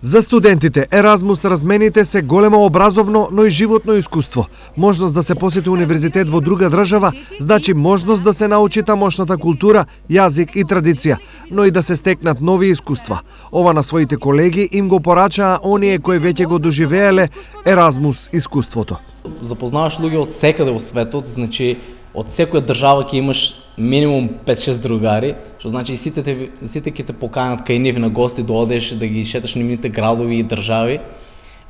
За студентите Еразмус размените се големо образовно, но и животно искуство. Можност да се посети универзитет во друга држава, значи можност да се научи тамошната култура, јазик и традиција, но и да се стекнат нови искуства. Ова на своите колеги им го порачаа оние кои веќе го доживееле Еразмус искуството. Запознаваш луѓе од секаде во светот, значи од секоја држава ќе имаш минимум 5-6 другари, што значи сите ќе те поканат кај нив на гости, да одеш да ги шеташ нивните градови и држави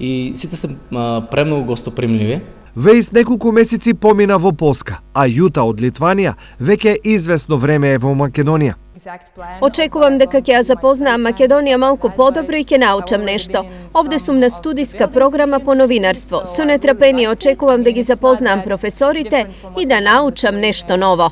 и сите се премногу гостопримливи. Вејс неколку месеци помина во Полска, а Јута од Литванија веќе известно време е во Македонија. Очекувам дека ќе ја запознаам Македонија малку подобро и ќе научам нешто. Овде сум на студиска програма по новинарство. Со нетрпение очекувам да ги запознаам професорите и да научам нешто ново.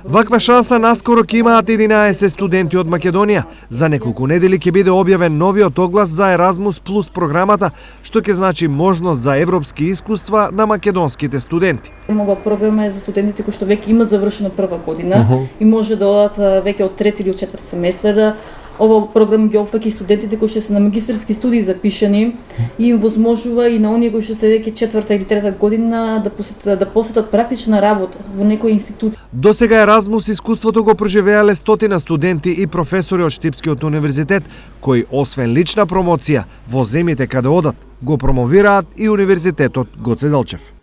Ваква шанса наскоро ќе имаат 11 студенти од Македонија. За неколку недели ќе биде објавен новиот оглас за Еразмус плюс програмата, што ќе значи можност за европски искуства на македонските студенти. Ова програма е за студентите кои што веќе имаат завршена прва година и може да одат веќе од трети или од четврт семестар. Ова програма ги опфаќа и студентите кои што се на магистарски студии запишани и им возможува и на оние кои што се веќе четврта или трета година да посетат практична работа во некоја институција. Досега Еразмус искуството го преживеале стотина студенти и професори од Штипскиот универзитет, кои освен лична промоција во земјите каде одат, го промовираат и Универзитетот Гоце Делчев.